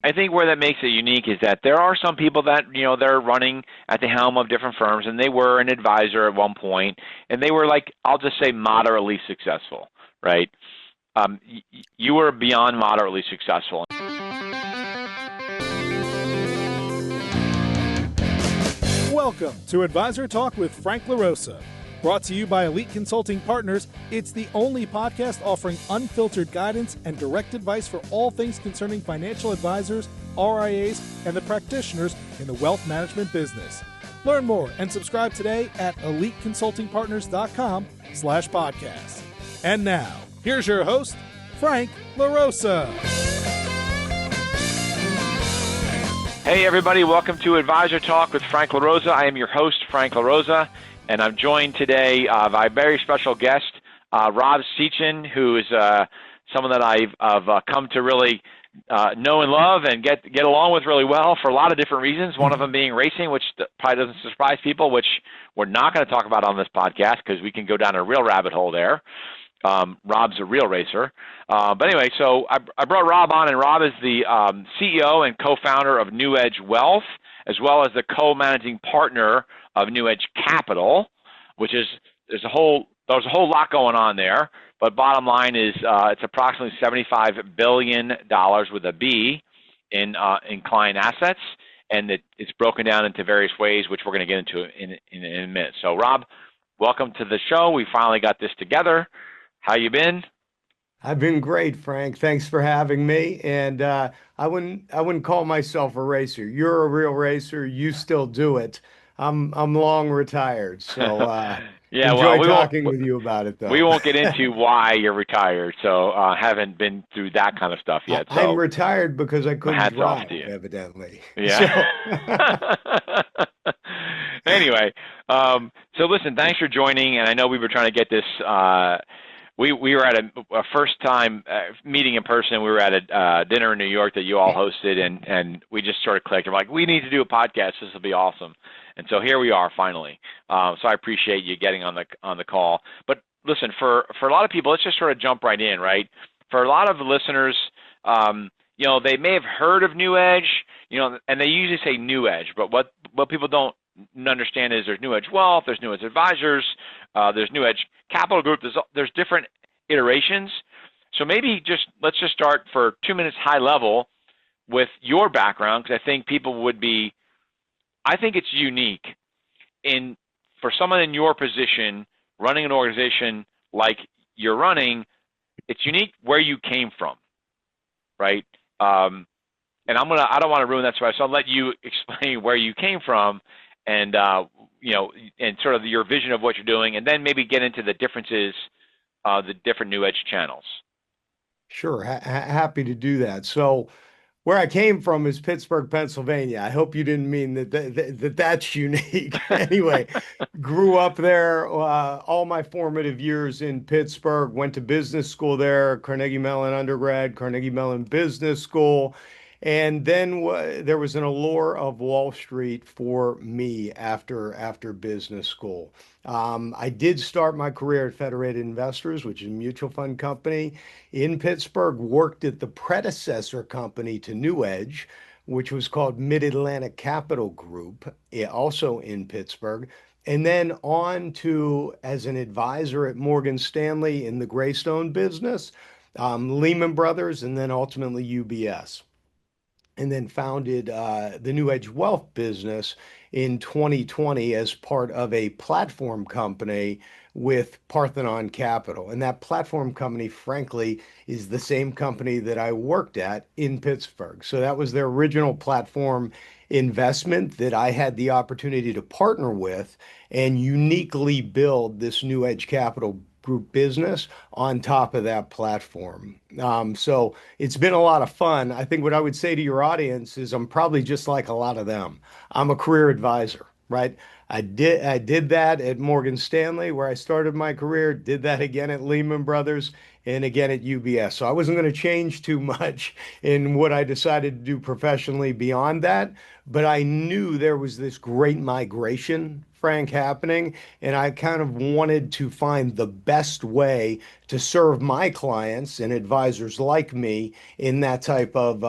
I think where that makes it unique is that there are some people that, they're running at the helm of different firms, and they were an advisor at one point, and they were like, I'll just say moderately successful, right? You were beyond moderately successful. Welcome to Advisor Talk with Frank LaRosa. Brought to you by Elite Consulting Partners, it's the only podcast offering unfiltered guidance and direct advice for all things concerning financial advisors, RIAs, and the practitioners in the wealth management business. Learn more and subscribe today at eliteconsultingpartners.com/podcast. And now, here's your host, Frank LaRosa. Hey, everybody. Welcome to Advisor Talk with Frank LaRosa. I am your host, Frank LaRosa, and I'm joined today by a very special guest, Rob Sechan, who is someone that I've come to really know and love and get along with really well for a lot of different reasons, one of them being racing, which probably doesn't surprise people, which we're not going to talk about on this podcast because we can go down a real rabbit hole there. Rob's a real racer. But anyway, so I brought Rob on, and Rob is the CEO and co-founder of NewEdge Wealth, as well as the co-managing partner of NewEdge Capital, which is there's a whole lot going on there. But bottom line is it's approximately $75 billion with a B in client assets, and it's broken down into various ways, which we're going to get into in a minute. So Rob, welcome to the show. We finally got this together. How you been? I've been great, Frank. Thanks for having me. And I wouldn't call myself a racer. You're a real racer. You still do it. I'm long retired, so yeah. Enjoy talking with you about it, though. We won't get into why you're retired. So haven't been through that kind of stuff yet. So I'm retired because I couldn't drive, evidently. Yeah. So. Anyway, so listen, thanks for joining. And I know we were trying to get this. We were at a first time meeting in person. We were at a dinner in New York that you all hosted, and we just sort of clicked. We're like, we need to do a podcast. This will be awesome. And so here we are finally. So I appreciate you getting on the call. But listen, for a lot of people, let's just sort of jump right in, right? For a lot of the listeners, they may have heard of NewEdge, and they usually say NewEdge, but what people don't understand is there's NewEdge Wealth, there's NewEdge Advisors, there's NewEdge Capital Group. There's different iterations. So maybe let's just start for 2 minutes high level with your background, because I think I think it's unique for someone in your position running an organization like you're running. It's unique where you came from, right? And I don't want to ruin that, so I'll let you explain where you came from, and and sort of your vision of what you're doing, and then maybe get into the differences, the different NewEdge channels. Sure, happy to do that. So, where I came from is Pittsburgh, Pennsylvania. I hope you didn't mean that's unique. Anyway, grew up there, all my formative years in Pittsburgh, went to business school there, Carnegie Mellon undergrad, Carnegie Mellon Business School. And then there was an allure of Wall Street for me after business school. I did start my career at Federated Investors, which is a mutual fund company in Pittsburgh, worked at the predecessor company to NewEdge, which was called Mid-Atlantic Capital Group, also in Pittsburgh, and then on to as an advisor at Morgan Stanley in the Greystone business, Lehman Brothers, and then ultimately UBS. And then founded the NewEdge Wealth business in 2020 as part of a platform company with Parthenon Capital. And that platform company, frankly, is the same company that I worked at in Pittsburgh. So that was their original platform investment that I had the opportunity to partner with and uniquely build this NewEdge Capital Group business on top of that platform. So it's been a lot of fun. I think what I would say to your audience is I'm probably just like a lot of them. I'm a career advisor, right? I did that at Morgan Stanley, where I started my career, did that again at Lehman Brothers, and again at UBS. So I wasn't going to change too much in what I decided to do professionally beyond that, but I knew there was this great migration, Frank, happening, and I kind of wanted to find the best way to serve my clients and advisors like me in that type of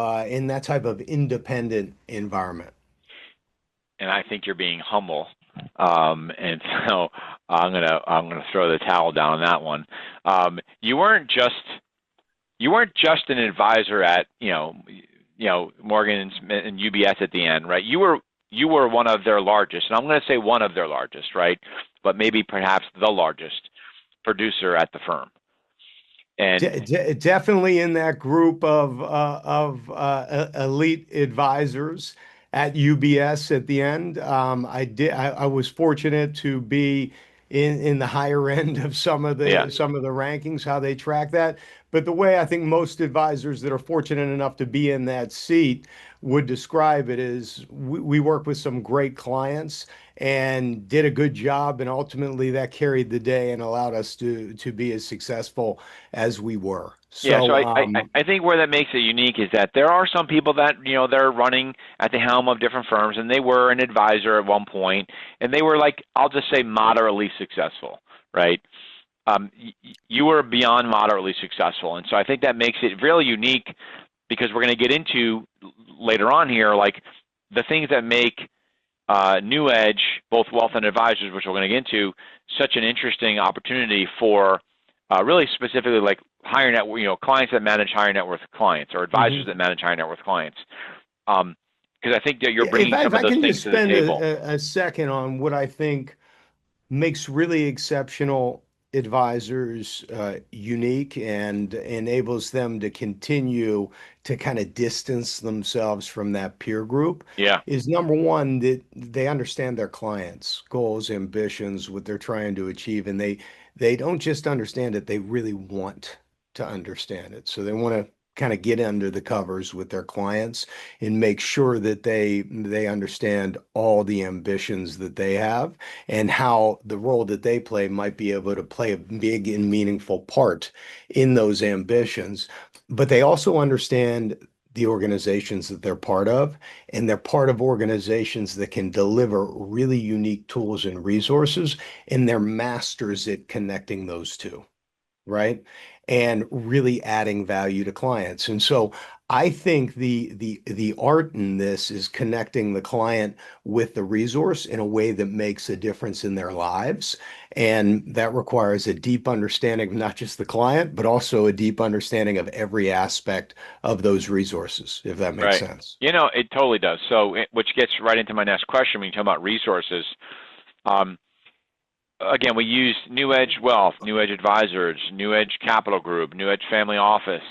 independent environment. And I think you're being humble. And so I'm gonna throw the towel down on that one. You weren't just an advisor at Morgan and UBS at the end, right? You were one of their largest, and I'm going to say one of their largest, right? But maybe perhaps the largest producer at the firm. And Definitely in that group of elite advisors at UBS at the end. I was fortunate to be in the higher end of yeah, some of the rankings, how they track that. But the way I think most advisors that are fortunate enough to be in that seat would describe it is we work with some great clients and did a good job, and ultimately that carried the day and allowed us to be as successful as we were. yeah. So So, I think where that makes it unique is that there are some people that they're running at the helm of different firms, and they were an advisor at one point, and they were like, I'll just say moderately successful, right? You were beyond moderately successful, and so I think that makes it really unique because we're going to get into later on here, like the things that make NewEdge, both wealth and advisors, which we're going to get into, such an interesting opportunity for really specifically like higher net, clients that manage higher net worth clients or advisors mhm. that manage higher net worth clients. Because I think that you're Yeah, if bringing I, if some of I those can things just to the spend table. a second on what I think makes really exceptional advisors unique and enables them to continue to kind of distance themselves from that peer group Yeah, is number one, that they understand their clients' goals, ambitions, what they're trying to achieve, and they don't just understand it, they really want to understand it. So they want to kind of get under the covers with their clients and make sure that they understand all the ambitions that they have and how the role that they play might be able to play a big and meaningful part in those ambitions. But they also understand the organizations that they're part of, and they're part of organizations that can deliver really unique tools and resources, and they're masters at connecting those two, right? And really adding value to clients. And so I think the art in this is connecting the client with the resource in a way that makes a difference in their lives. And that requires a deep understanding of not just the client, but also a deep understanding of every aspect of those resources, if that makes right. sense. It totally does. So, which gets right into my next question when you talk about resources. Um, Again, we use NewEdge Wealth, NewEdge Advisors, NewEdge Capital Group, NewEdge Family Office.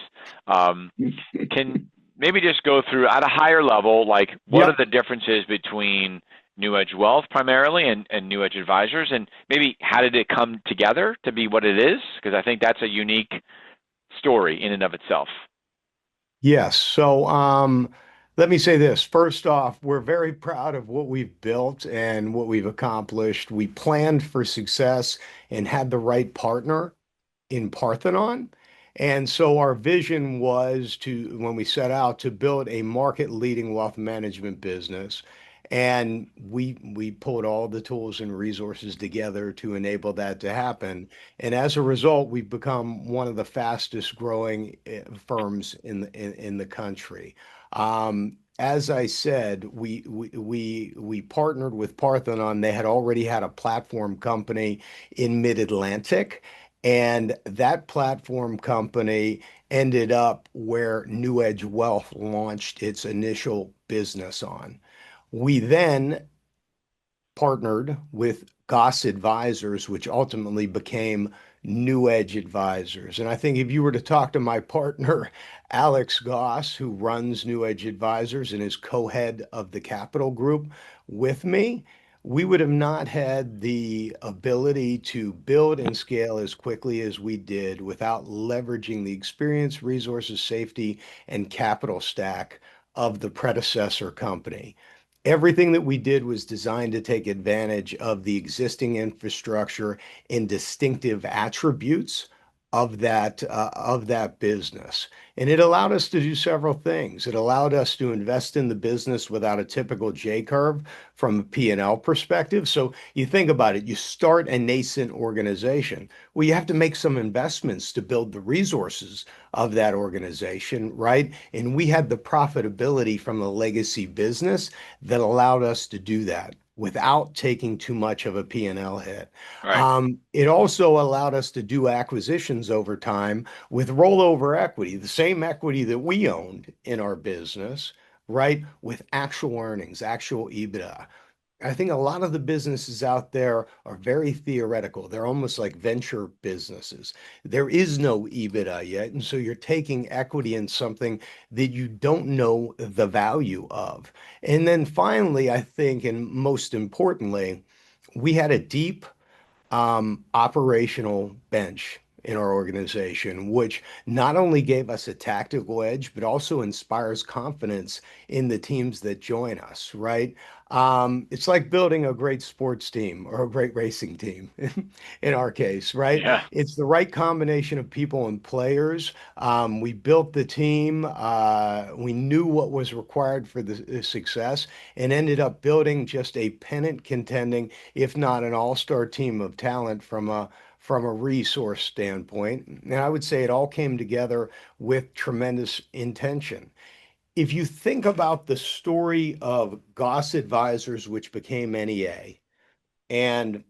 Can maybe just go through at a higher level, like what are Yep. the differences between NewEdge Wealth primarily and NewEdge Advisors, and maybe how did it come together to be what it is? Because I think that's a unique story in and of itself. Yes. So, let me say this. First off, we're very proud of what we've built and what we've accomplished. We planned for success and had the right partner in Parthenon. And so our vision was to, when we set out to build a market leading wealth management business, and we pulled all the tools and resources together to enable that to happen. And as a result, we've become one of the fastest growing firms in the country. As I said, we partnered with Parthenon. They had already had a platform company in Mid-Atlantic, and that platform company ended up where NewEdge Wealth launched its initial business on. We then partnered with Goss Advisors, which ultimately became NewEdge Advisors. And I think if you were to talk to my partner, Alex Goss, who runs NewEdge Advisors and is co-head of the Capital Group with me, we would have not had the ability to build and scale as quickly as we did without leveraging the experience, resources, safety, and capital stack of the predecessor company. Everything that we did was designed to take advantage of the existing infrastructure and distinctive attributes of that business. And it allowed us to do several things. It allowed us to invest in the business without a typical J curve from a P&L perspective. So you think about it, you start a nascent organization. Well, you have to make some investments to build the resources of that organization, right? And we had the profitability from the legacy business that allowed us to do that without taking too much of a P&L hit. Right. It also allowed us to do acquisitions over time with rollover equity, the same equity that we owned in our business, right? With actual earnings, actual EBITDA. I think a lot of the businesses out there are very theoretical. They're almost like venture businesses. There is no EBITDA yet. And so you're taking equity in something that you don't know the value of. And then finally, I think, and most importantly, we had a deep operational bench in our organization, which not only gave us a tactical edge, but also inspires confidence in the teams that join us, right? It's like building a great sports team or a great racing team in our case, right? Yeah. It's the right combination of people and players. We built the team. We knew what was required for the success and ended up building just a pennant contending, if not an all-star team of talent from a resource standpoint. And I would say it all came together with tremendous intention. If you think about the story of Goss Advisors, which became NEA, and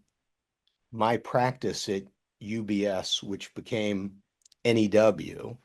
my practice at UBS, which became NEW,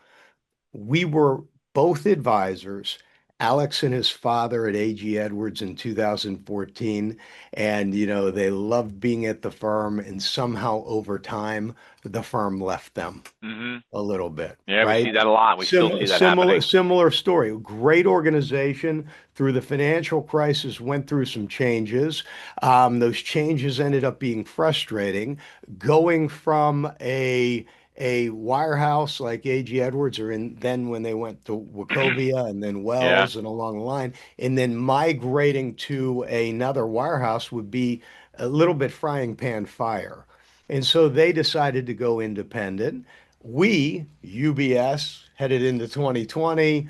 we were both advisors. Alex and his father at AG Edwards in 2014. And, they loved being at the firm. And somehow over time, the firm left them Hmm. a little bit, Yeah, we see right? that a lot. We still see that happening. Similar story. Great organization through the financial crisis, went through some changes. Those changes ended up being frustrating. Going from a wirehouse like A.G. Edwards, or then when they went to Wachovia and then Yeah. Wells and along the line, and then migrating to another wirehouse would be a little bit frying pan fire. And so they decided to go independent. We, UBS, headed into 2020,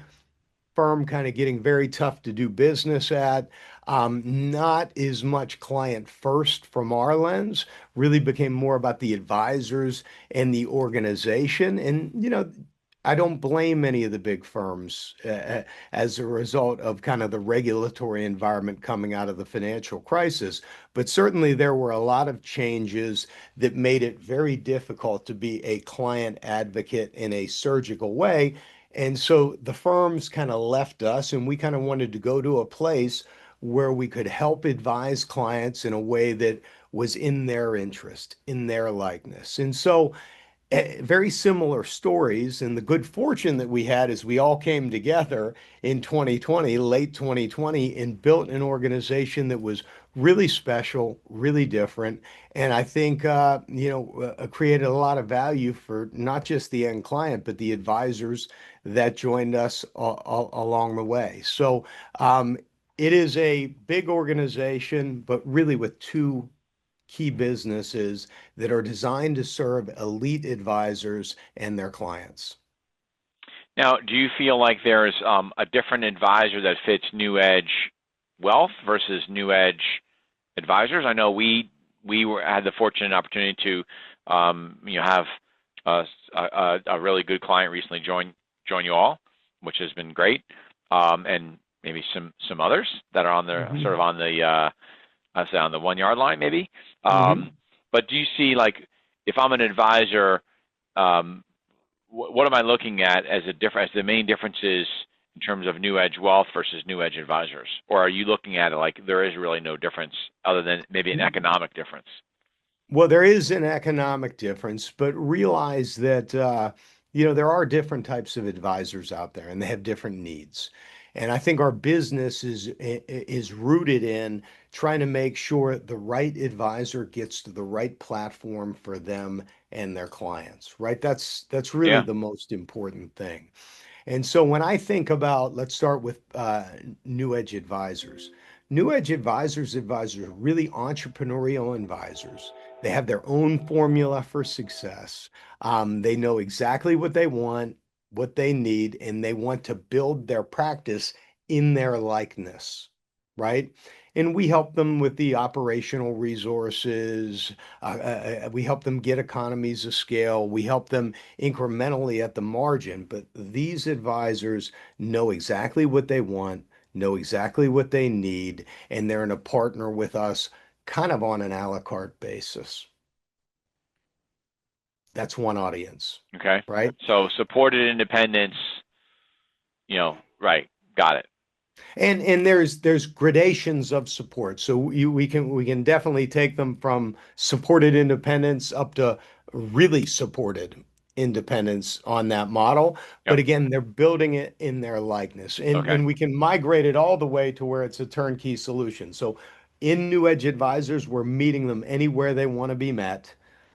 firm kind of getting very tough to do business at. Not as much client first from our lens, really became more about the advisors and the organization. And, I don't blame any of the big firms as a result of kind of the regulatory environment coming out of the financial crisis. But certainly there were a lot of changes that made it very difficult to be a client advocate in a surgical way. And so the firms kind of left us, and we kind of wanted to go to a place where we could help advise clients in a way that was in their interest, in their likeness. And so very similar stories. And the good fortune that we had is we all came together in 2020, late 2020, and built an organization that was really special, really different. And I think, created a lot of value for not just the end client, but the advisors that joined us along the way. So it is a big organization, but really with two key businesses that are designed to serve elite advisors and their clients. Now, do you feel like there's a different advisor that fits NewEdge Wealth versus NewEdge Advisors? I know had the fortunate opportunity to have a really good client recently join you all, which has been great, and maybe some others that are on the sort of on the I say on the 1 yard line maybe. But do you see, like, if I'm an advisor, what am I looking at as the main differences in terms of NewEdge Wealth versus NewEdge Advisors? Or are you looking at it like there is really no difference other than maybe an economic difference? Well, there is an economic difference, but realize that there are different types of advisors out there, and they have different needs. And I think our business is rooted in trying to make sure the right advisor gets to the right platform for them and their clients, right? That's really Yeah. the most important thing. And so when I think about, let's start with NewEdge advisors. NewEdge advisors are really entrepreneurial advisors. They have their own formula for success. They know exactly what they want, what they need, and they want to build their practice in their likeness, right? And we help them with the operational resources. We help them get economies of scale. We help them incrementally at the margin. But these advisors know exactly what they want, know exactly what they need, and they're in a partner with us kind of on an a la carte basis. That's one audience, Okay. right? So supported independence, right. Got it. And there's gradations of support. So we can definitely take them from supported independence up to really supported independence on that model. Yep. But again, they're building it in their likeness. And Okay. and we can migrate it all the way to where it's a turnkey solution. So in NewEdge Advisors, we're meeting them anywhere they want to be met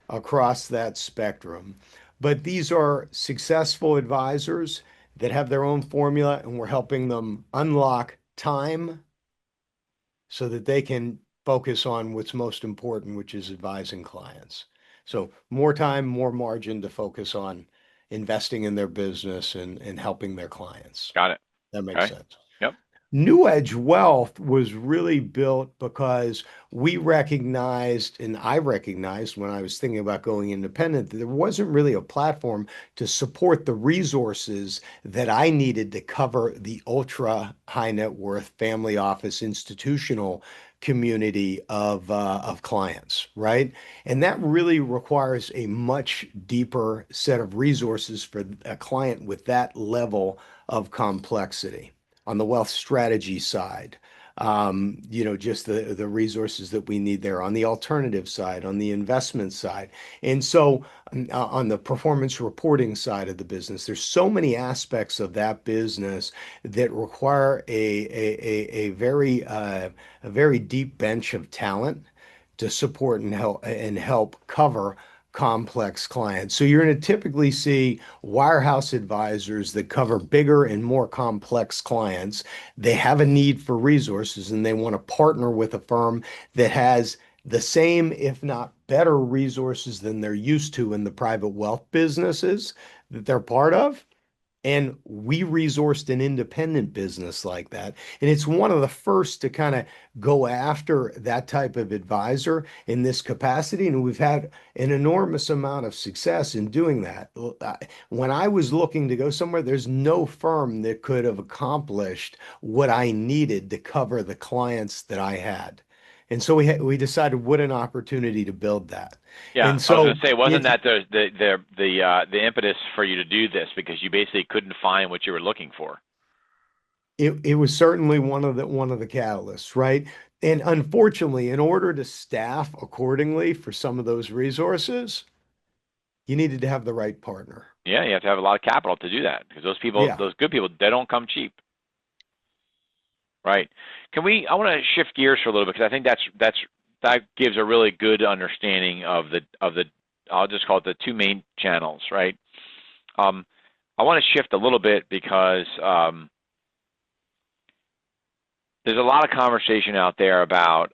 across that spectrum. But these are successful advisors that have their own formula, and we're helping them unlock time so that they can focus on what's most important, which is advising clients. So more time, more margin to focus on investing in their business and helping their clients. Got it. That makes Okay. sense. Yep. NewEdge Wealth was really built because we recognized, and I recognized when I was thinking about going independent, that there wasn't really a platform to support the resources that I needed to cover the ultra high net worth family office institutional community of clients, right? And that really requires a much deeper set of resources for a client with that level of complexity on the wealth strategy side. Just the resources that we need there on the alternative side, on the investment side. And so on the performance reporting side of the business, there's so many aspects of that business that require a very deep bench of talent to support and help cover complex clients. So you're going to typically see wirehouse advisors that cover bigger and more complex clients. They have a need for resources and they want to partner with a firm that has the same, if not better, resources than they're used to in the private wealth businesses that they're part of. And we resourced an independent business like that. And it's one of the first to kind of go after that type of advisor in this capacity. And we've had an enormous amount of success in doing that. When I was looking to go somewhere, there's no firm that could have accomplished what I needed to cover the clients that I had. And so we decided what an opportunity to build that. Yeah, And I was so going to say, wasn't it's, that the impetus for you to do this because you basically couldn't find what you were looking for? it was certainly one of the catalysts, right? And unfortunately, in order to staff accordingly for some of those resources, you needed to have the right partner. Yeah, you have to have a lot of capital to do that because those people, Yeah, those good people, they don't come cheap, right? I want to shift gears for a little bit because I think that gives a really good understanding of the I'll just call it the two main channels, right? I want to shift a little bit because there's a lot of conversation out there about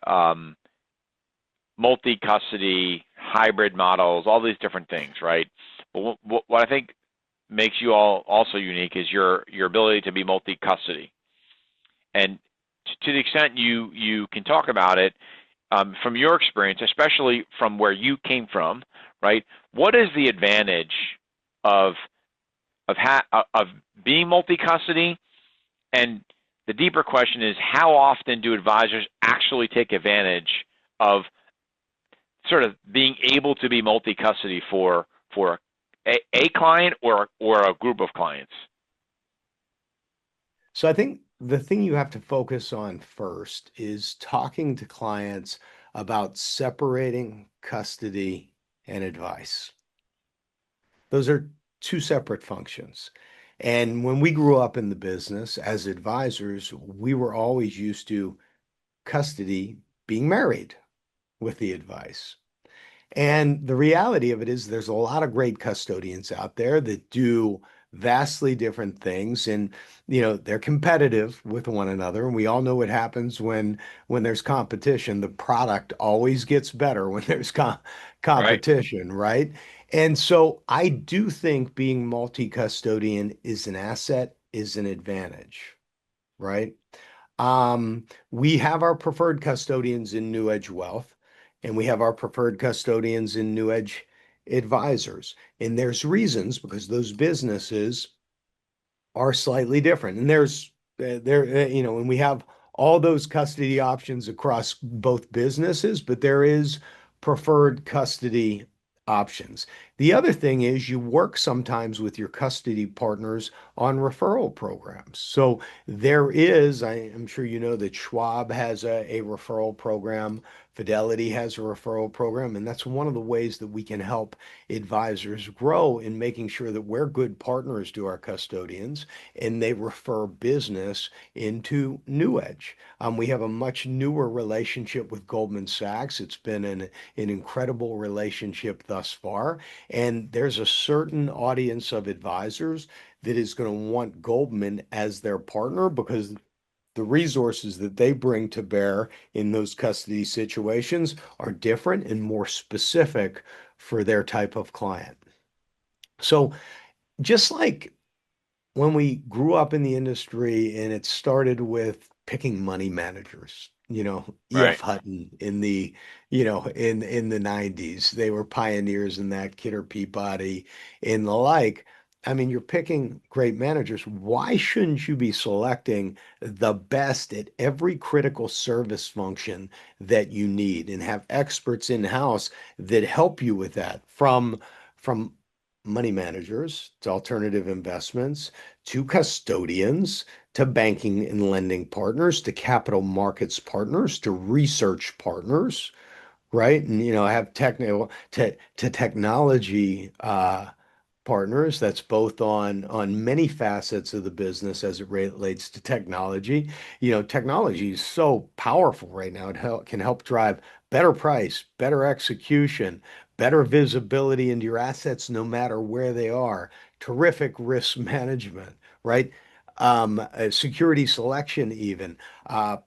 multi-custody, hybrid models, all these different things, right? But what I think makes you all also unique is your ability to be multi-custody. And to the extent you can talk about it from your experience, especially from where you came from, right? What is the advantage of being multi-custody? And the deeper question is, how often do advisors actually take advantage of sort of being able to be multi-custody for a client or a group of clients? so I think the thing you have to focus on first is talking to clients about separating custody and advice. Those are two separate functions. And when we grew up in the business as advisors, we were always used to custody being married with the advice. And the reality of it is there's a lot of great custodians out there that do vastly different things. And, they're competitive with one another. And we all know what happens when there's competition. The product always gets better when there's Right. competition, right? And so I do think being multi-custodian is an asset, is an advantage, right? We have our preferred custodians in NewEdge Wealth, and we have our preferred custodians in NewEdge Advisors. And there's reasons because those businesses are slightly different. And and we have all those custody options across both businesses, but there is preferred custody options. The other thing is you work sometimes with your custody partners on referral programs. So I'm sure you know that Schwab has a referral program. Fidelity has a referral program, and that's one of the ways that we can help advisors grow in making sure that we're good partners to our custodians and they refer business into NewEdge. We have a much newer relationship with Goldman Sachs. It's been an incredible relationship thus far. And there's a certain audience of advisors that is going to want Goldman as their partner because the resources that they bring to bear in those custody situations are different and more specific for their type of client. So just like when we grew up in the industry and it started with picking money managers, E.F. Right. Hutton in the 90s, they were pioneers in that, Kidder Peabody and the like. I mean, you're picking great managers. Why shouldn't you be selecting the best at every critical service function that you need and have experts in-house that help you with that from money managers to alternative investments to custodians, to banking and lending partners, to capital markets partners, to research partners, right? And have technical to technology partners. That's both on many facets of the business as it relates to technology. Technology is so powerful right now. Can help drive better price, better execution, better visibility into your assets no matter where they are, terrific risk management, right? Security selection, even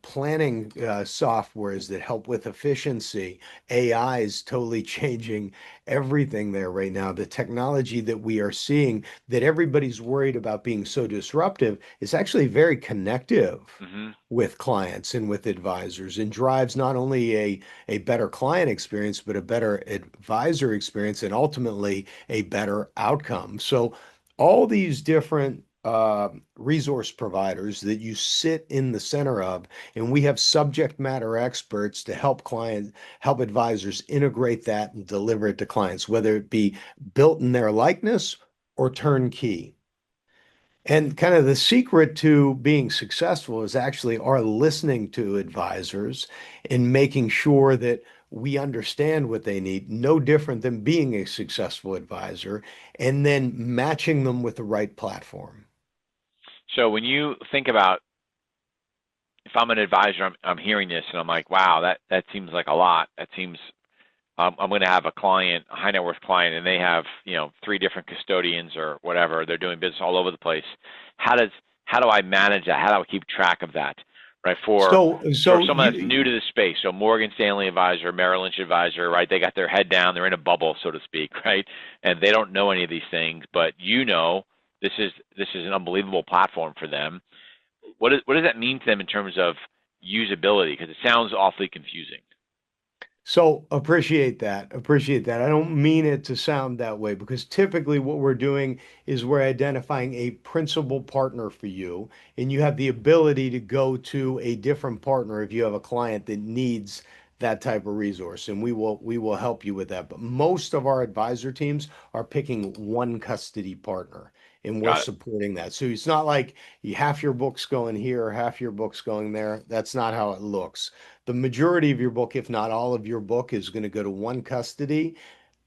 planning softwares that help with efficiency. AI is totally changing everything there right now. The technology that we are seeing that everybody's worried about being so disruptive is actually very connective Hmm. with clients and with advisors and drives not only a better client experience, but a better advisor experience and ultimately a better outcome. So all these different resource providers that you sit in the center of, and we have subject matter experts to help advisors integrate that and deliver it to clients, whether it be built in their likeness or turnkey. And kind of the secret to being successful is actually our listening to advisors and making sure that we understand what they need, no different than being a successful advisor, and then matching them with the right platform. So when you think about, if I'm an advisor, I'm hearing this and I'm like, wow, that seems like a lot. That seems I'm going to have a client, a high net worth client, and they have, three different custodians or whatever. They're doing business all over the place. How do I manage that? How do I keep track of that? Right. So, For so someone that's you, new to the space, so Morgan Stanley advisor, Merrill Lynch advisor, right? They got their head down, they're in a bubble, so to speak, right? And they don't know any of these things, but this is an unbelievable platform for them. What does that mean to them in terms of usability? Because it sounds awfully confusing. So appreciate that. Appreciate that. I don't mean it to sound that way because typically what we're doing is we're identifying a principal partner for you, and you have the ability to go to a different partner if you have a client that needs that type of resource, and we will help you with that. But most of our advisor teams are picking one custody partner, and we're Got it. supporting that. So it's not like half your book's going here, half your book's going there. That's not how it looks. The majority of your book, if not all of your book, is going to go to one custody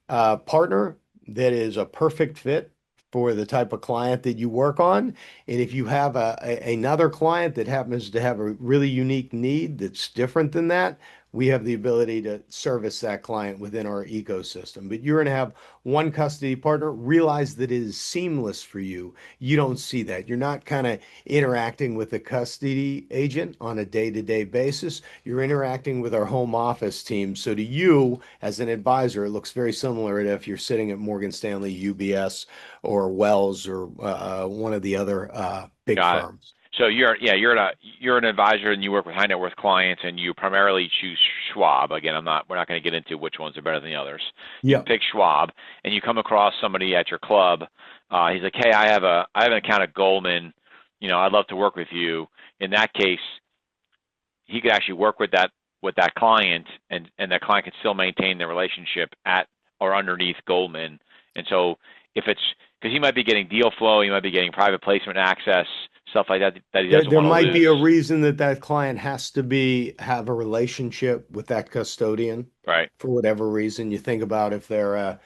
partner that is a perfect fit for the type of client that you work on. And if you have another client that happens to have a really unique need that's different than that, we have the ability to service that client within our ecosystem. But you're going to have one custody partner. Realize that it is seamless for you. You don't see that. You're not kind of interacting with a custody agent on a day-to-day basis. You're interacting with our home office team. So to you, as an advisor, it looks very similar to if you're sitting at Morgan Stanley, UBS, or Wells, or one of the other big Got it. firms. So you're an advisor and you work with high net worth clients and you primarily choose Schwab. Again, we're not going to get into which ones are better than the others. You Yeah. pick Schwab and you come across somebody at your club. He's like, hey, I have an account at Goldman. I'd love to work with you. In that case, he could actually work with that client, and that client can still maintain their relationship at or underneath Goldman. And so if it's because he might be getting deal flow, he might be getting private placement access, stuff like that he doesn't There want to might be a lose. reason that that client has to have a relationship with that custodian Right. for whatever reason. You think about if they're a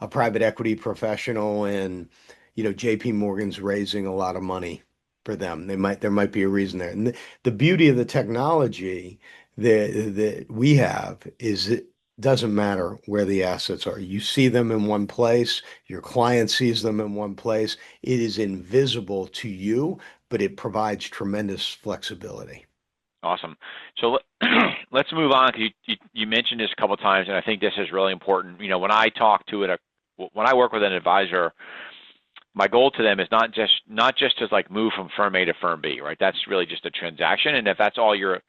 private equity professional and JP Morgan's raising a lot of money for them. There might be a reason there. And the beauty of the technology that we have is it doesn't matter where the assets are. You see them in one place, your client sees them in one place. It is invisible to you, but it provides tremendous flexibility. Awesome. So let's move on. 'Cause you mentioned this a couple of times, and I think this is really important. When I talk to when I work with an advisor, my goal to them is not just to like move from firm A to firm B, right? That's really just a transaction, and if that's all you're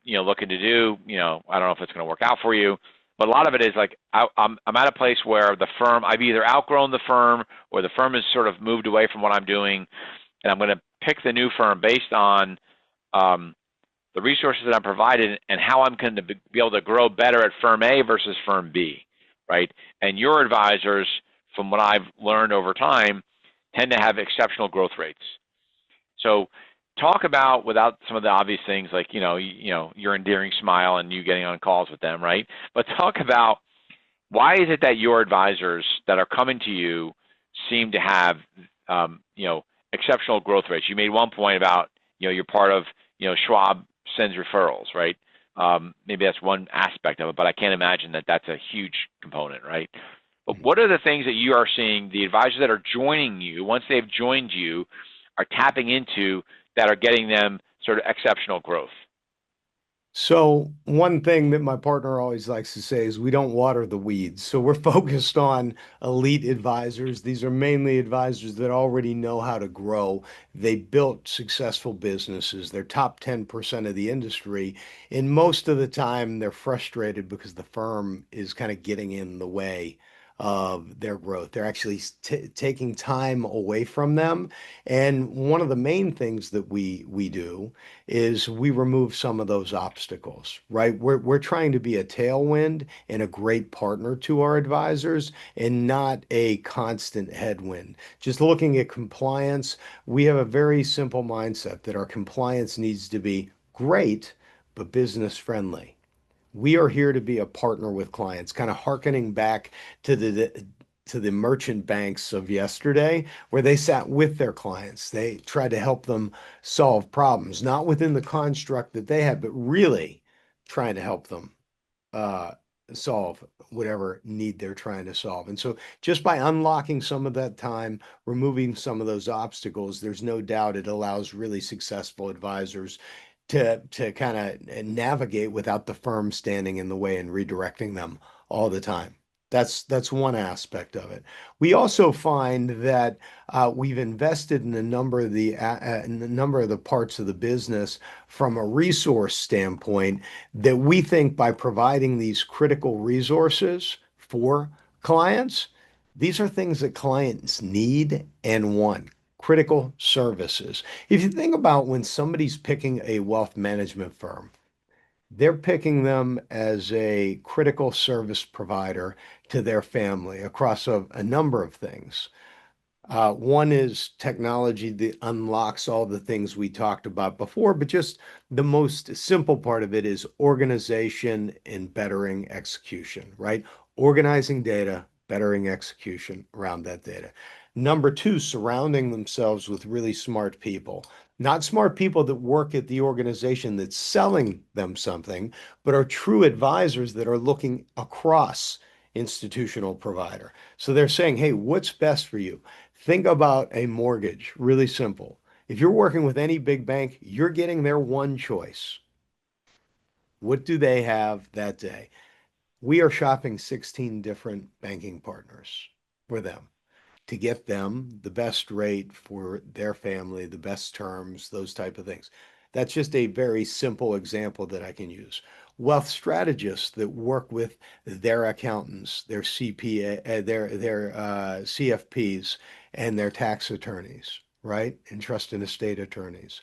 looking to do, I don't know if it's going to work out for you. But a lot of it is like I'm at a place where the firm, I've either outgrown the firm or the firm has sort of moved away from what I'm doing, and I'm going to pick the new firm based on the resources that I'm provided and how I'm going to be able to grow better at firm A versus firm B, right? And your advisors, from what I've learned over time, tend to have exceptional growth rates. So talk about, without some of the obvious things like, your endearing smile and you getting on calls with them, right? But talk about why is it that your advisors that are coming to you seem to have, exceptional growth rates? You made one point about, you're part of, Schwab sends referrals, right? Maybe that's one aspect of it, but I can't imagine that that's a huge component, right? But what are the things that you are seeing the advisors that are joining you, once they've joined you, are tapping into that are getting them sort of exceptional growth? So one thing that my partner always likes to say is we don't water the weeds. So we're focused on elite advisors. These are mainly advisors that already know how to grow. They built successful businesses. They're top 10% of the industry. And most of the time they're frustrated because the firm is kind of getting in the way of their growth. They're actually taking time away from them. And one of the main things that we do is we remove some of those obstacles, right? We're trying to be a tailwind and a great partner to our advisors and not a constant headwind. Just looking at compliance, we have a very simple mindset that our compliance needs to be great, but business friendly. We are here to be a partner with clients, kind of hearkening back to the merchant banks of yesterday, where they sat with their clients. They tried to help them solve problems, not within the construct that they had, but really trying to help them uh, solve whatever need they're trying to solve. And so just by unlocking some of that time, removing some of those obstacles, there's no doubt it allows really successful advisors to kind of navigate without the firm standing in the way and redirecting them all the time. That's one aspect of it. We also find that we've invested in a number of the parts of the business from a resource standpoint that we think by providing these critical resources for clients, these are things that clients need and want. Critical services. If you think about when somebody's picking a wealth management firm, they're picking them as a critical service provider to their family across a number of things. One is technology that unlocks all the things we talked about before, but just the most simple part of it is organization and bettering execution, right? Organizing data, bettering execution around that data. Number two, surrounding themselves with really smart people. Not smart people that work at the organization that's selling them something, but are true advisors that are looking across institutional provider. So they're saying, hey, what's best for you? Think about a mortgage, really simple. If you're working with any big bank, you're getting their one choice. What do they have that day? We are shopping 16 different banking partners for them to get them the best rate for their family, the best terms, those type of things. That's just a very simple example that I can use. Wealth strategists that work with their accountants, their CPA, their CFPs, and their tax attorneys, right? And trust and estate attorneys.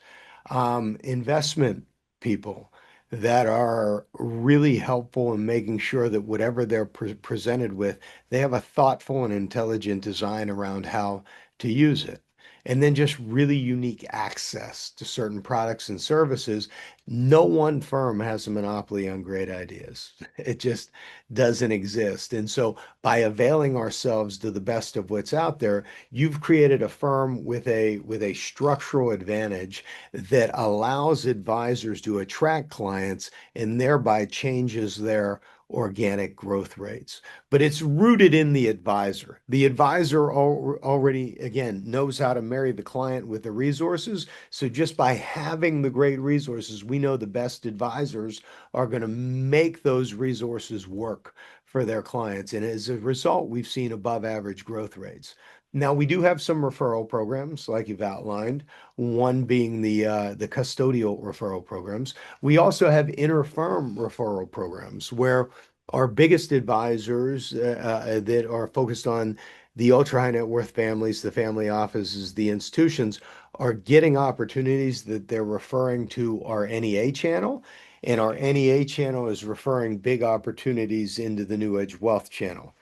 Investment people that are really helpful in making sure that whatever they're presented with, they have a thoughtful and intelligent design around how to use it. And then just really unique access to certain products and services. No one firm has a monopoly on great ideas. It just doesn't exist. And so by availing ourselves to the best of what's out there, you've created a firm with a structural advantage that allows advisors to attract clients and thereby changes their organic growth rates. But it's rooted in the advisor. The advisor already, again, knows how to marry the client with the resources. So just by having the great resources, we know the best advisors are going to make those resources work for their clients. And as a result, we've seen above average growth rates. Now, we do have some referral programs, like you've outlined, one being the custodial referral programs. We also have inter-firm referral programs where our biggest advisors that are focused on the ultra high net worth families, the family offices, the institutions are getting opportunities that they're referring to our NEA channel. And our NEA channel is referring big opportunities into the NewEdge Wealth channel.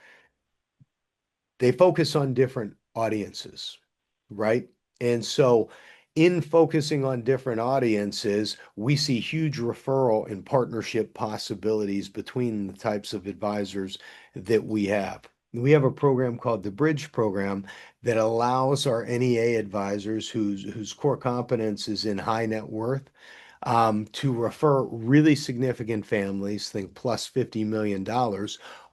They focus on different audiences, right? And so in focusing on different audiences, we see huge referral and partnership possibilities between the types of advisors that we have. We have a program called the Bridge Program that allows our NEA advisors whose core competence is in high net worth to refer really significant families, think plus $50 million,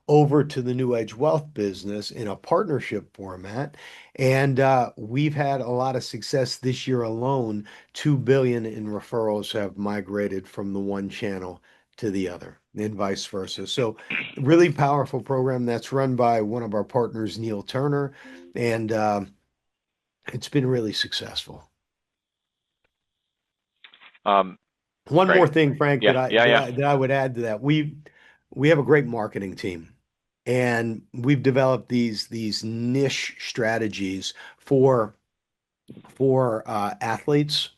over to the NewEdge Wealth business in a partnership format. And we've had a lot of success this year alone. 2 billion in referrals have migrated from the one channel to the other and vice versa. So really powerful program that's run by one of our partners, Neil Turner, and it's been really successful. One Great. more thing, Frank, Yeah, yeah, yeah. that I would add to that. We have a great marketing team, and we've developed these niche strategies for athletes,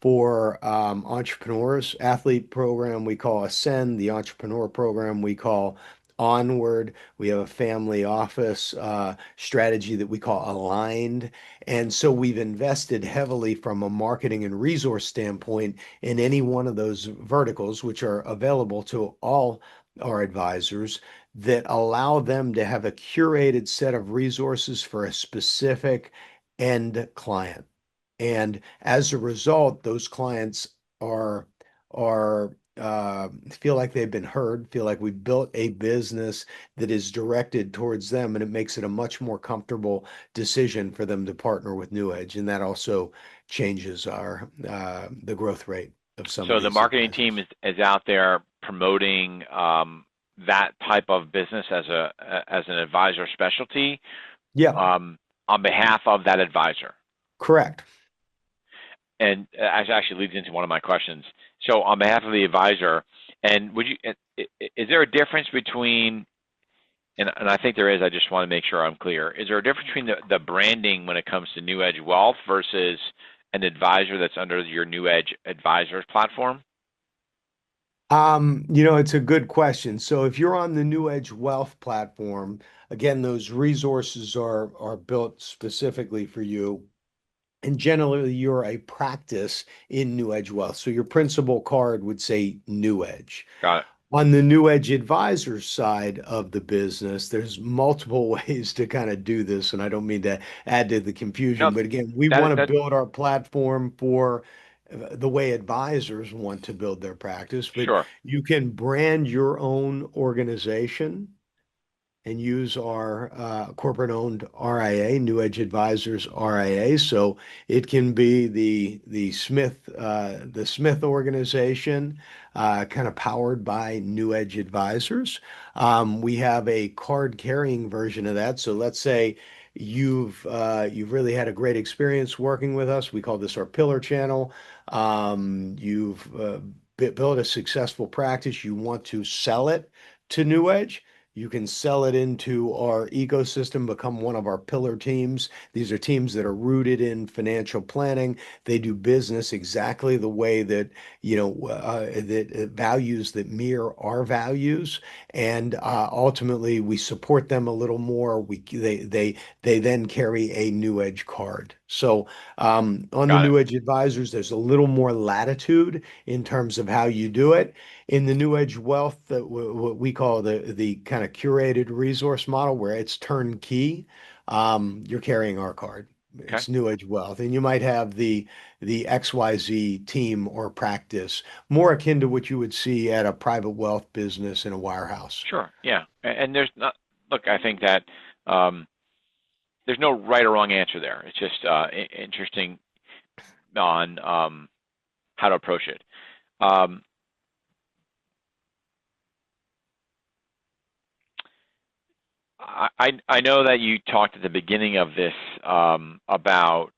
for entrepreneurs. Athlete program we call Ascend, the entrepreneur program we call Onward. We have a family office strategy that we call Aligned. And so we've invested heavily from a marketing and resource standpoint in any one of those verticals, which are available to all our advisors, that allow them to have a curated set of resources for a specific end client. And as a result, those clients are feel like they've been heard, feel like we've built a business that is directed towards them, and it makes it a much more comfortable decision for them to partner with NewEdge, and that also changes our the growth rate of some So of the these marketing advisors. team is out there promoting that type of business as an advisor specialty Yeah, on behalf of that advisor. correct. And actually leads into one of my questions. So on behalf of the advisor, and would you, is there a difference between, and I think there is, I just want to make sure I'm clear, is there a difference between the branding when it comes to NewEdge Wealth versus an advisor that's under your NewEdge Advisors platform? It's a good question. So if you're on the NewEdge Wealth platform, again, those resources are built specifically for you. And generally, you're a practice in NewEdge Wealth. So your principal card would say NewEdge. Got it. On the New Edge Advisors side of the business, there's multiple ways to kind of do this, and I don't mean to add to the No, confusion, but again, we want that to that build our platform for the way advisors want to build their practice, but sure. you can brand your own organization and use our corporate-owned RIA, New Edge Advisors RIA. So it can be the Smith organization, kind of powered by New Edge Advisors. We have a card-carrying version of that. So let's say you've really had a great experience working with us. We call this our pillar channel. You've built a successful practice. You want to sell it to New Edge. You can sell it into our ecosystem, become one of our pillar teams. These are teams that are rooted in financial planning. They do business exactly the way that, that values that mirror our values. And ultimately, we support them a little more. They then carry a New Edge card. So on the Got it. New Edge Advisors, there's a little more latitude in terms of how you do it. In the NewEdge Wealth, what we call the kind of curated resource model, where it's turnkey, you're carrying our card. Okay. It's NewEdge Wealth, and you might have the XYZ team or practice, more akin to what you would see at a private wealth business in a wirehouse. Sure. Yeah. And there's not. Look, I think that um, there's no right or wrong answer there. It's just interesting on how to approach it. Um, I know that you talked at the beginning of this about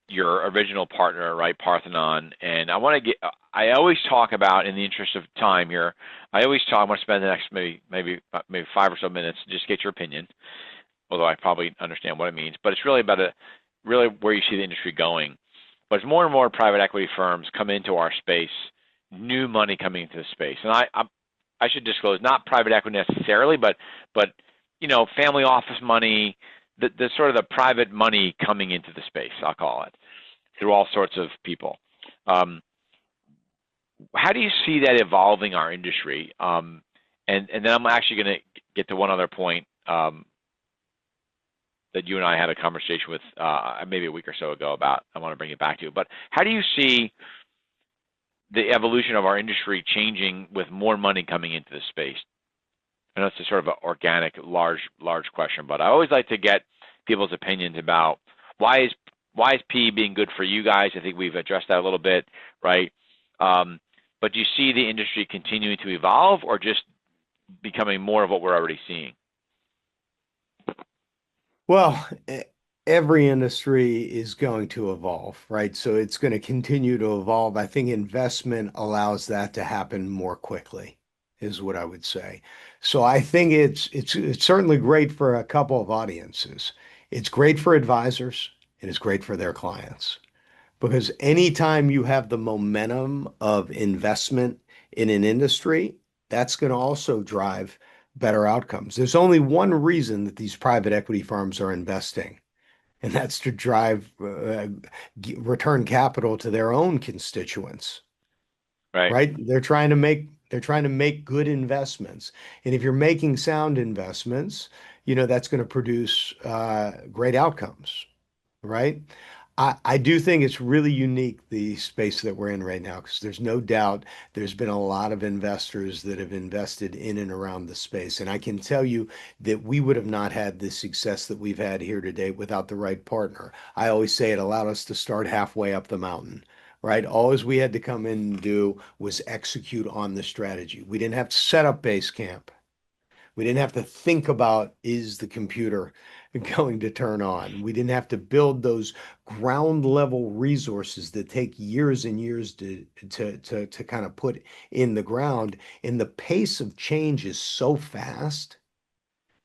your original partner, right, Parthenon, and I want to get. I always talk about, in the interest of time here, I want to spend the next maybe 5 or so minutes to just get your opinion. Although I probably understand what it means, but it's really about really where you see the industry going. But as more and more private equity firms come into our space, new money coming into the space, and I should disclose not private equity necessarily, but family office money, the sort of the private money coming into the space, I'll call it, through all sorts of people. How do you see that evolving our industry? And then I'm actually going to get to one other point that you and I had a conversation with maybe a week or so ago about. I want to bring it back to you. But how do you see the evolution of our industry changing with more money coming into the space? I know it's a sort of an organic, large question, but I always like to get people's opinions about why is PE being good for you guys? I think we've addressed that a little bit, right? But do you see the industry continuing to evolve or just becoming more of what we're already seeing? Well, every industry is going to evolve, right? So it's going to continue to evolve. I think investment allows that to happen more quickly, is what I would say. So I think it's certainly great for a couple of audiences. It's great for advisors and it's great for their clients. Because anytime you have the momentum of investment in an industry, that's going to also drive better outcomes. There's only one reason that these private equity firms are investing, and that's to drive return capital to their own constituents, Right. right? They're trying to make good investments. And if you're making sound investments, that's going to produce great outcomes, right? I do think it's really unique, the space that we're in right now, because there's no doubt there's been a lot of investors that have invested in and around the space. And I can tell you that we would have not had the success that we've had here today without the right partner. I always say it allowed us to start halfway up the mountain, right? All we had to come in and do was execute on the strategy. We didn't have to set up base camp. We didn't have to think about, is the computer going to turn on? We didn't have to build those ground level resources that take years and years to kind of put in the ground. And the pace of change is so fast,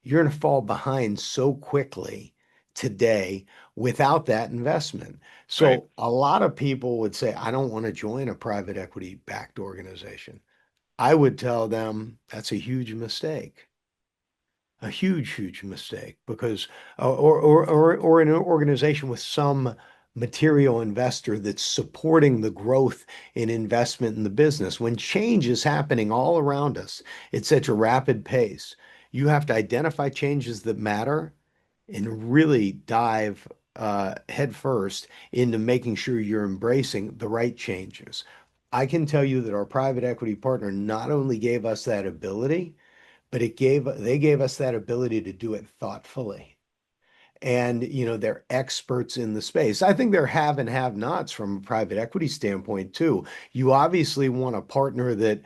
you're going to fall behind so quickly today without that investment. Right. So a lot of people would say, I don't want to join a private equity backed organization. I would tell them that's a huge mistake, a huge mistake, because or an organization with some material investor that's supporting the growth and investment in the business. When change is happening all around us at such a rapid pace, you have to identify changes that matter and really dive headfirst into making sure you're embracing the right changes. I can tell you that our private equity partner not only gave us that ability, but they gave us that ability to do it thoughtfully. And they're experts in the space. I think they're have and have nots from a private equity standpoint too. You obviously want a partner that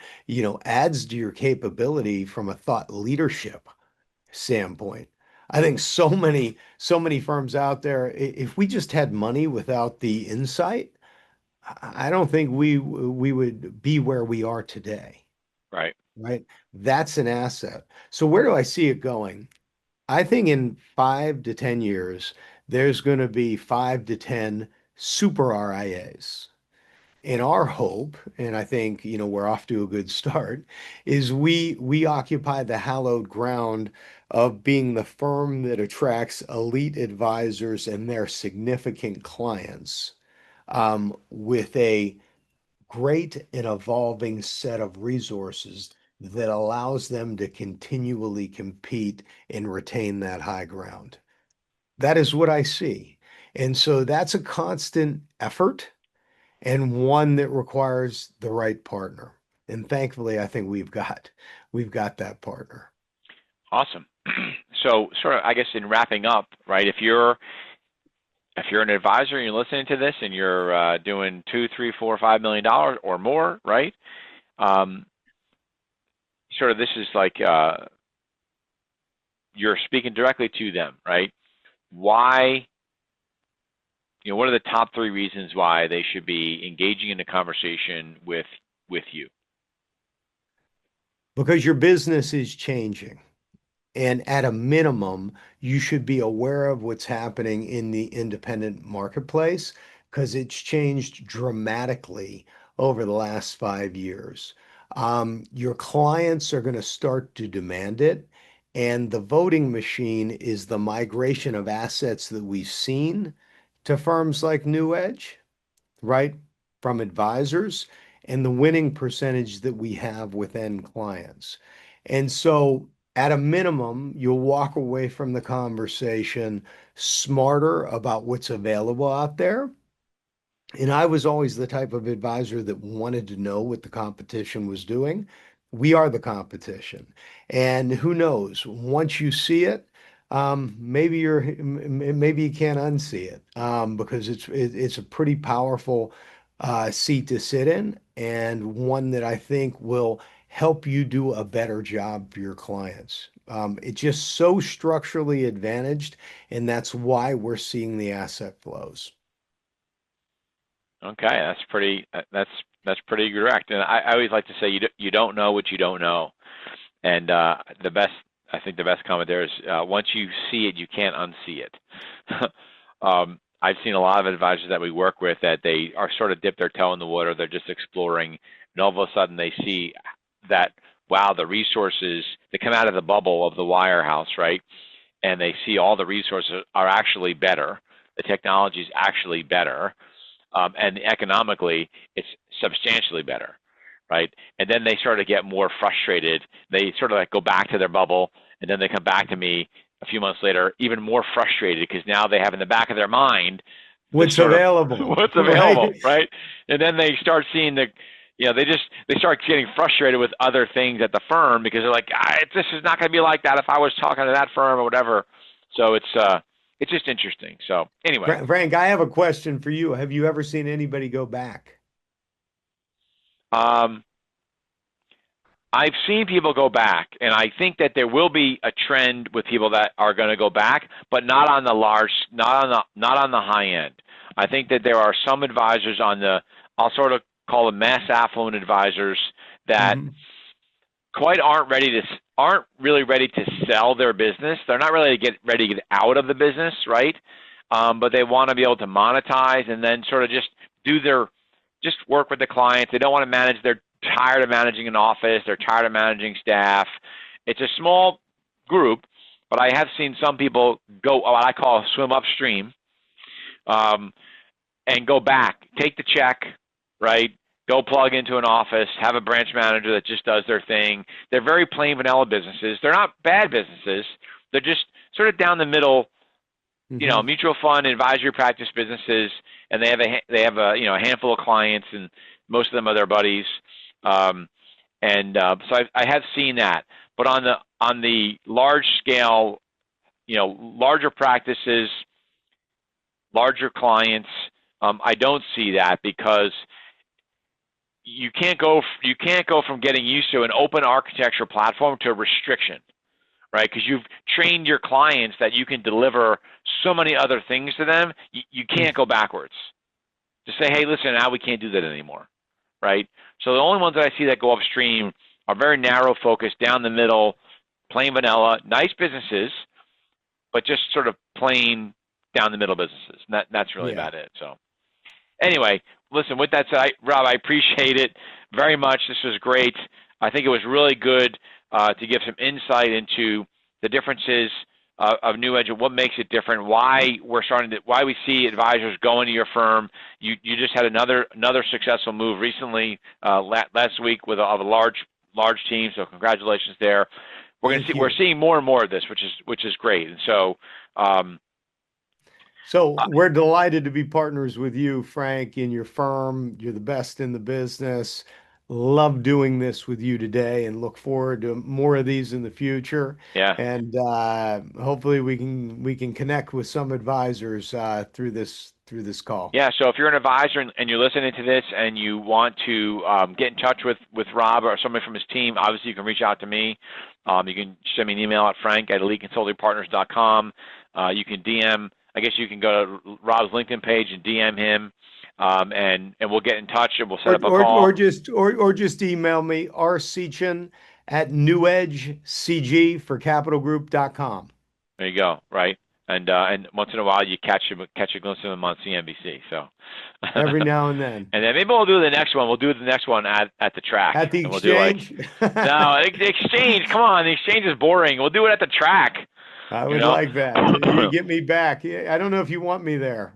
adds to your capability from a thought leadership standpoint. I think so many firms out there, if we just had money without the insight, I don't think we would be where we are today. Right. Right? That's an asset. So where do I see it going? I think in 5 to 10 years, there's going to be 5 to 10 super RIAs. And our hope, and I think we're off to a good start, is we occupy the hallowed ground of being the firm that attracts elite advisors and their significant clients, with a great and evolving set of resources that allows them to continually compete and retain that high ground. That is what I see. And so that's a constant effort and one that requires the right partner. And thankfully, I think we've got that partner. Awesome. So sort of, I guess in wrapping up, right, if you're an advisor and you're listening to this and you're doing $2, $3, $4, $5 million or more, right? Sort of this is like you're speaking directly to them, right? Why? What are the top 3 reasons why they should be engaging in a conversation with you? Because your business is changing. And at a minimum, you should be aware of what's happening in the independent marketplace because it's changed dramatically over the last 5 years. Your clients are going to start to demand it. And the voting machine is the migration of assets that we've seen to firms like NewEdge, right? From advisors and the winning percentage that we have with end clients. And so at a minimum, you'll walk away from the conversation smarter about what's available out there. And I was always the type of advisor that wanted to know what the competition was doing. We are the competition. And who knows, once you see it, maybe you can't unsee it, because it's a pretty powerful seat to sit in, and one that I think will help you do a better job for your clients. It's just so structurally advantaged, and that's why we're seeing the asset flows. Okay, that's pretty direct. And I always like to say you don't know what you don't know. And I think the best comment there is once you see it, you can't unsee it. I've seen a lot of advisors that we work with that they are sort of dip their toe in the water. They're just exploring, and all of a sudden they see that, wow, the resources that come out of the bubble of the Wirehouse, right? And they see all the resources are actually better. The technology is actually better. And economically, it's substantially better, right? And then they sort of get more frustrated. They sort of like go back to their bubble, and then they come back to me a few months later, even more frustrated because now they have in the back of their mind what's available, right? And then they start seeing they start getting frustrated with other things at the firm because they're like, this is not going to be like that if I was talking to that firm or whatever. So it's just interesting. So anyway, Frank, I have a question for you. Have you ever seen anybody go back? I've seen people go back, and I think that there will be a trend with people that are going to go back, but not on the high end. I think that there are some advisors I'll sort of call them mass affluent advisors that aren't really ready to sell their business. They're not really ready to get out of the business, right? But they want to be able to monetize and then sort of just work with the clients. They don't want to manage. They're tired of managing an office. They're tired of managing staff. It's a small group, but I have seen some people go what I call swim upstream, and go back, take the check, right? Go plug into an office, have a branch manager that just does their thing. They're very plain vanilla businesses. They're not bad businesses. They're just sort of down the middle, mutual fund advisory practice businesses, and they have a handful of clients, and most of them are their buddies. So I have seen that. But on the large scale, larger practices, larger clients, I don't see that, because you can't go from getting used to an open architecture platform to a restriction, right? Because you've trained your clients that you can deliver so many other things to them. You can't go backwards. To say, hey, listen, now we can't do that anymore, right? So the only ones that I see that go upstream are very narrow focused, down the middle, plain vanilla, nice businesses, but just sort of plain down the middle businesses. And that's really about it. So anyway, listen, with that said, Rob, I appreciate it very much. This was great. I think it was really good to give some insight into the differences of NewEdge and what makes it different, why we see advisors going to your firm. You just had another successful move recently last week with a large team, so congratulations there. We're seeing more and more of this, which is great. And so we're delighted to be partners with you, Frank, in your firm. You're the best in the business. Love doing this with you today, and look forward to more of these in the future. Yeah. And hopefully we can connect with some advisors through this call. Yeah. So if you're an advisor and you're listening to this and you want to get in touch with Rob or somebody from his team, obviously you can reach out to me. You can send me an email at frank@eliteconsultingpartners.com. You can DM. I guess you can go to Rob's LinkedIn page and DM him, and we'll get in touch and we'll set up a call. Or just email me, rsechan@newedgecg4capitalgroup.com. There you go. Right. And once in a while you catch a glimpse of him on CNBC. So every now and then. And then maybe we'll do the next one. We'll do the next one at the track. At the exchange? We'll do no, the exchange. Come on, the exchange is boring. We'll do it at the track. I would like that. You get me back. I don't know if you want me there.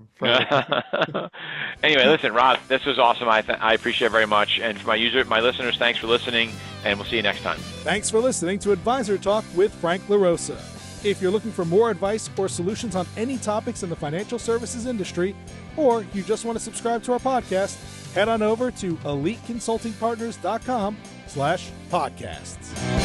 Anyway, listen, Rob, this was awesome. I appreciate it very much. And for my listeners, thanks for listening, and we'll see you next time. Thanks for listening to Advisor Talk with Frank LaRosa. If you're looking for more advice or solutions on any topics in the financial services industry, or you just want to subscribe to our podcast, head on over to eliteconsultingpartners.com/podcasts.